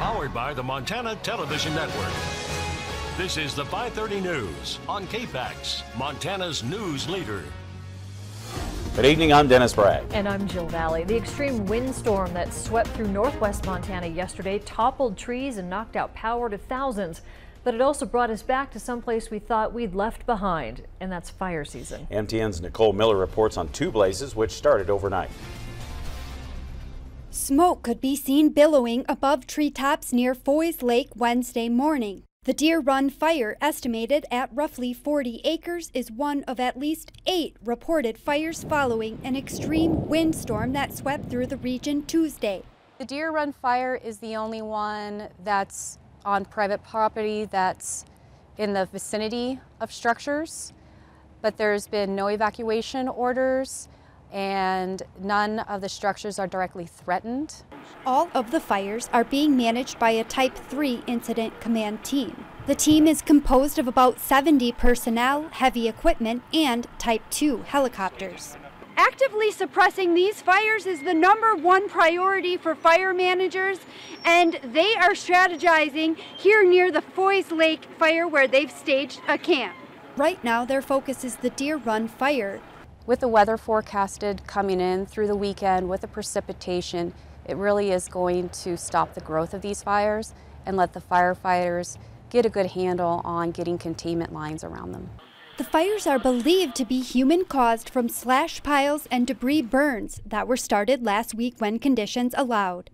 Powered by the Montana Television Network. This is the 530 News on KPAX, Montana's news leader. Good evening, I'm Dennis Bragg. And I'm Jill Valley. The extreme windstorm that swept through northwest Montana yesterday toppled trees and knocked out power to thousands. But it also brought us back to someplace we thought we'd left behind, and that's fire season. MTN's Nicole Miller reports on two blazes which started overnight. Smoke could be seen billowing above treetops near Foy's Lake Wednesday morning. The Deer Run fire, estimated at roughly 40 acres, is one of at least 8 reported fires following an extreme windstorm that swept through the region Tuesday. The Deer Run fire is the only one that's on private property that's in the vicinity of structures, but there's been no evacuation orders and none of the structures are directly threatened. All of the fires are being managed by a Type 3 incident command team. The team is composed of about 70 personnel, heavy equipment, and Type 2 helicopters. Actively suppressing these fires is the #1 priority for fire managers, and they are strategizing here near the Foy's Lake fire where they've staged a camp. Right now, their focus is the Deer Run fire. With the weather forecasted coming in through the weekend with the precipitation, it really is going to stop the growth of these fires and let the firefighters get a good handle on getting containment lines around them. The fires are believed to be human-caused from slash piles and debris burns that were started last week when conditions allowed.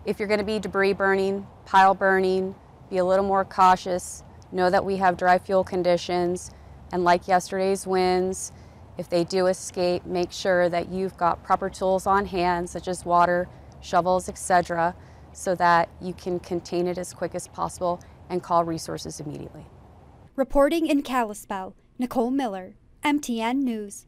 If you're going to be debris burning, pile burning, be a little more cautious. Know that we have dry fuel conditions, and like yesterday's winds, if they do escape, make sure that you've got proper tools on hand, such as water, shovels, etc., so that you can contain it as quick as possible and call resources immediately. Reporting in Kalispell, Nicole Miller, MTN News.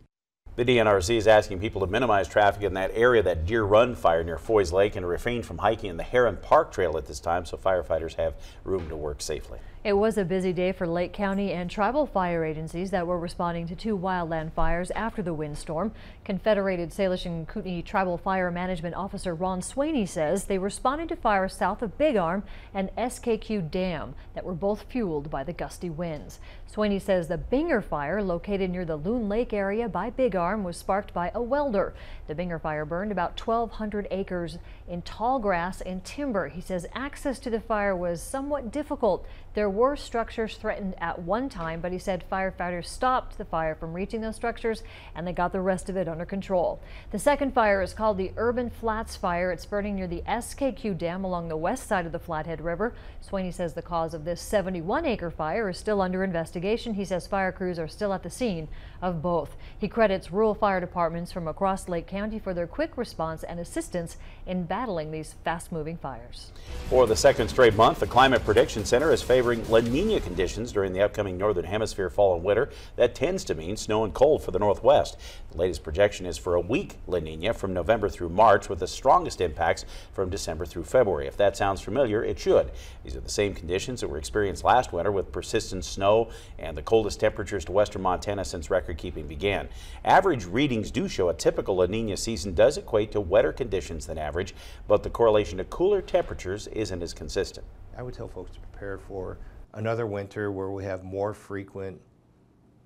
The DNRC is asking people to minimize traffic in that area, that Deer Run fire near Foy's Lake, and refrain from hiking in the Heron Park Trail at this time so firefighters have room to work safely. It was a busy day for Lake County and tribal fire agencies that were responding to 2 wildland fires after the windstorm. Confederated Salish and Kootenai Tribal Fire Management Officer Ron Swaney says they responded to fires south of Big Arm and SKQ Dam that were both fueled by the gusty winds. Swaney says the Binger fire, located near the Loon Lake area by Big Arm, was sparked by a welder. The Binger fire burned about 1,200 acres in tall grass and timber. He says access to the fire was somewhat difficult. There were structures threatened at one time, but he said firefighters stopped the fire from reaching those structures and they got the rest of it under control. The second fire is called the Urban Flats Fire. It's burning near the SKQ Dam along the west side of the Flathead River. Swaney says the cause of this 71-acre fire is still under investigation. He says fire crews are still at the scene of both. He credits rural fire departments from across Lake County for their quick response and assistance in battling these fast-moving fires. For the second straight month, the Climate Prediction Center is favoring La Nina conditions during the upcoming Northern Hemisphere fall and winter. That tends to mean snow and cold for the Northwest. The latest projection is for a weak La Nina from November through March, with the strongest impacts from December through February. If that sounds familiar, it should. These are the same conditions that were experienced last winter, with persistent snow and the coldest temperatures to western Montana since record keeping began. Average readings do show a typical La Nina season does equate to wetter conditions than average, but the correlation to cooler temperatures isn't as consistent. I would tell folks to prepare for another winter where we have more frequent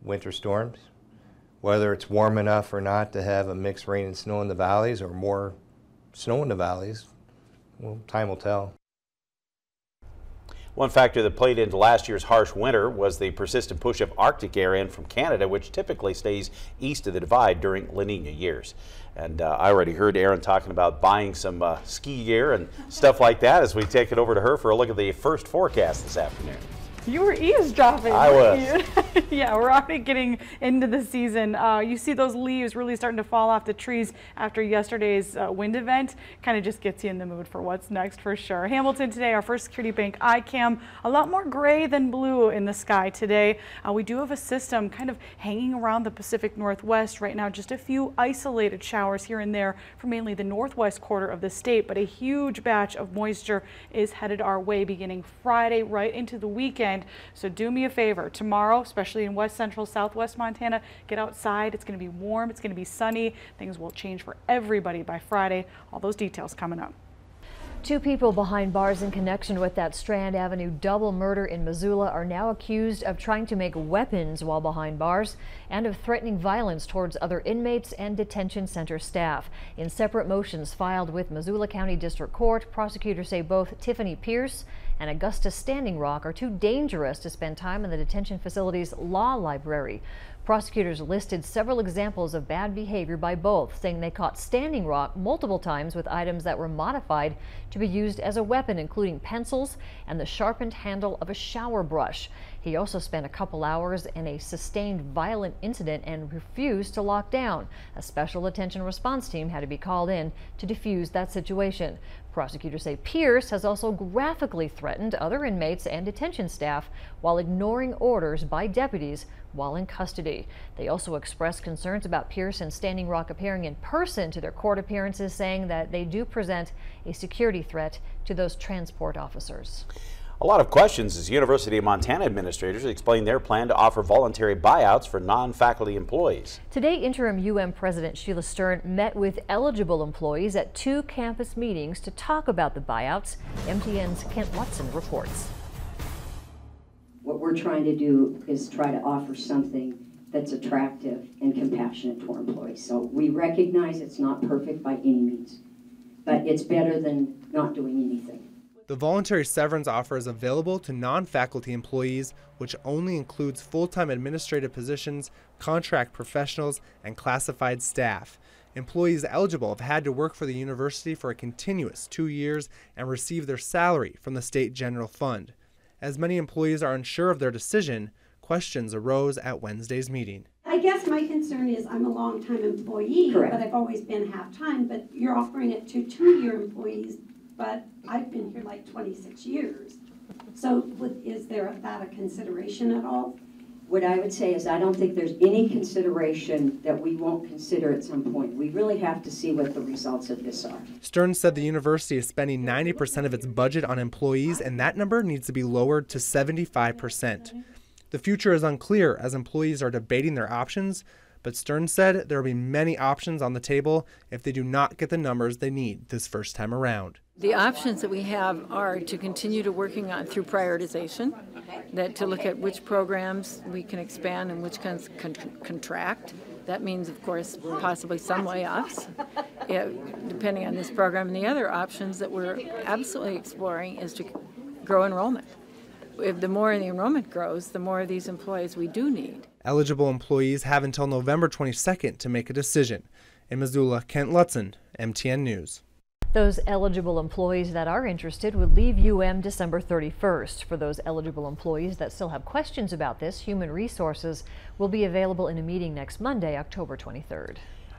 winter storms. Whether it's warm enough or not to have a mixed rain and snow in the valleys, or more snow in the valleys, well, time will tell. One factor that played into last year's harsh winter was the persistent push of Arctic air in from Canada, which typically stays east of the divide during La Nina years. And I already heard Erin talking about buying some ski gear and stuff like that as we take it over to her for a look at the first forecast this afternoon. You were eavesdropping. I was. Yeah, we're already getting into the season. You see those leaves really starting to fall off the trees after yesterday's wind event. Kind of just gets you in the mood for what's next for sure. Hamilton today, our First Security Bank ICAM, a lot more gray than blue in the sky today. We do have a system kind of hanging around the Pacific Northwest right now. Just a few isolated showers here and there for mainly the northwest quarter of the state, but a huge batch of moisture is headed our way beginning Friday right into the weekend. So do me a favor tomorrow, especially in west central southwest Montana, get outside. It's going to be warm, it's going to be sunny. Things will change for everybody by Friday. All those details coming up. Two people behind bars in connection with that Strand Avenue double murder in Missoula are now accused of trying to make weapons while behind bars and of threatening violence towards other inmates and detention center staff. In separate motions filed with Missoula County District Court, prosecutors say both Tiffany Pierce and Augustus Standing Rock are too dangerous to spend time in the detention facility's law library. Prosecutors listed several examples of bad behavior by both, saying they caught Standing Rock multiple times with items that were modified to be used as a weapon, including pencils and the sharpened handle of a shower brush. He also spent a couple hours in a sustained violent incident and refused to lock down. A special attention response team had to be called in to defuse that situation. Prosecutors say Pierce has also graphically threatened other inmates and detention staff while ignoring orders by deputies while in custody. They also expressed concerns about Pierce and Standing Rock appearing in person to their court appearances, saying that they do present a security threat to those transport officers. A lot of questions as University of Montana administrators explain their plan to offer voluntary buyouts for non-faculty employees. Today, interim President Sheila Stern met with eligible employees at two campus meetings to talk about the buyouts. MTN's Kent Watson reports. What we're trying to do is try to offer something that's attractive and compassionate to our employees. So we recognize it's not perfect by any means, but it's better than not doing anything. The voluntary severance offer is available to non-faculty employees, which only includes full-time administrative positions, contract professionals, and classified staff. Employees eligible have had to work for the university for a continuous 2 years and receive their salary from the state general fund. As many employees are unsure of their decision, questions arose at Wednesday's meeting. I guess my concern is I'm a long-time employee, Correct. But I've always been half-time, but you're offering it to 2-year employees, but I've been here like 26 years. So is there that a consideration at all? What I would say is I don't think there's any consideration that we won't consider at some point. We really have to see what the results of this are. Stern said the university is spending 90% of its budget on employees, and that number needs to be lowered to 75%. The future is unclear as employees are debating their options, but Stern said there will be many options on the table if they do not get the numbers they need this first time around. The options that we have are to continue to working on through prioritization, that to look at which programs we can expand and which can contract. That means, of course, possibly some layoffs, depending on this program. And the other options that we're absolutely exploring is to grow enrollment. If the more the enrollment grows, the more of these employees we do need. Eligible employees have until November 22nd to make a decision. In Missoula, Kent Lutzen, MTN News. Those eligible employees that are interested would leave December 31st. For those eligible employees that still have questions about this, Human Resources will be available in a meeting next Monday, October 23rd.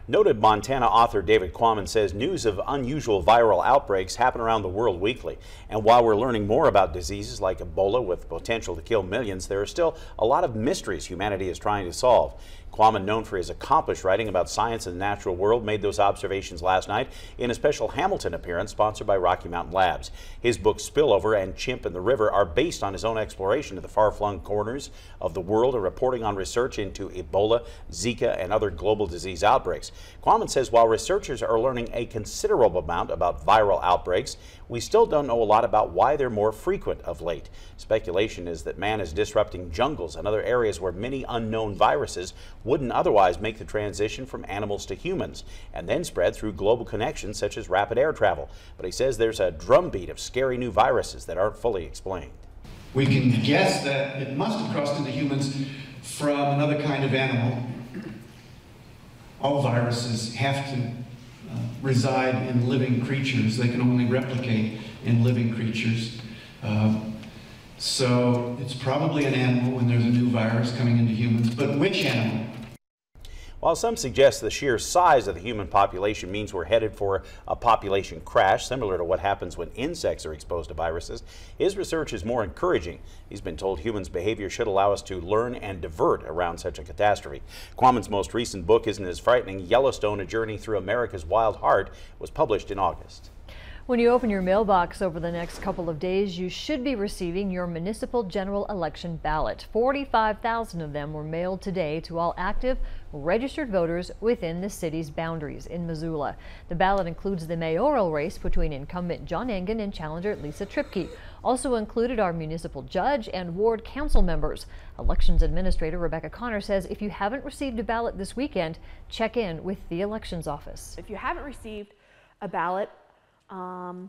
Noted Montana author David Quammen says news of unusual viral outbreaks happen around the world weekly. And while we're learning more about diseases like Ebola with potential to kill millions, there are still a lot of mysteries humanity is trying to solve. Quammen, known for his accomplished writing about science and the natural world, made those observations last night in a special Hamilton appearance sponsored by Rocky Mountain Labs. His books Spillover and Chimp in the River are based on his own exploration of the far-flung corners of the world and reporting on research into Ebola, Zika, and other global disease outbreaks. Quammen says while researchers are learning a considerable amount about viral outbreaks, we still don't know a lot about why they're more frequent of late. Speculation is that man is disrupting jungles and other areas where many unknown viruses wouldn't otherwise make the transition from animals to humans and then spread through global connections such as rapid air travel. But he says there's a drumbeat of scary new viruses that aren't fully explained. We can guess that it must have crossed into humans from another kind of animal. All viruses have to reside in living creatures. They can only replicate in living creatures. So it's probably an animal when there's a new virus coming into humans, but which animal? While some suggest the sheer size of the human population means we're headed for a population crash, similar to what happens when insects are exposed to viruses, his research is more encouraging. He's been told humans' behavior should allow us to learn and divert around such a catastrophe. Quammen's most recent book isn't as frightening. Yellowstone, A Journey Through America's Wild Heart was published in August. When you open your mailbox over the next couple of days, you should be receiving your municipal general election ballot. 45,000 of them were mailed today to all active, registered voters within the city's boundaries in Missoula. The ballot includes the mayoral race between incumbent John Engen and challenger Lisa Tripke. Also included are municipal judge and ward council members. Elections Administrator Rebecca Connor says if you haven't received a ballot this weekend, check in with the elections office. If you haven't received a ballot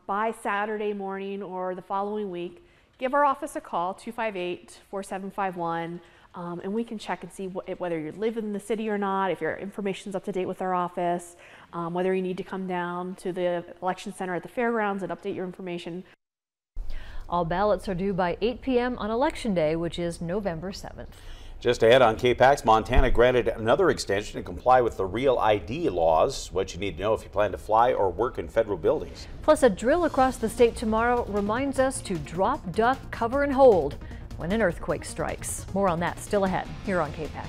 by Saturday morning or the following week, give our office a call, 258-4751, and we can check and see whether you live in the city or not, if your information's up to date with our office, whether you need to come down to the election center at the fairgrounds and update your information. All ballots are due by 8 p.m. on Election Day, which is November 7th. Just ahead on KPAX, Montana granted another extension to comply with the Real ID laws. What you need to know if you plan to fly or work in federal buildings. Plus, a drill across the state tomorrow reminds us to drop, duck, cover, and hold when an earthquake strikes. More on that still ahead here on KPAX.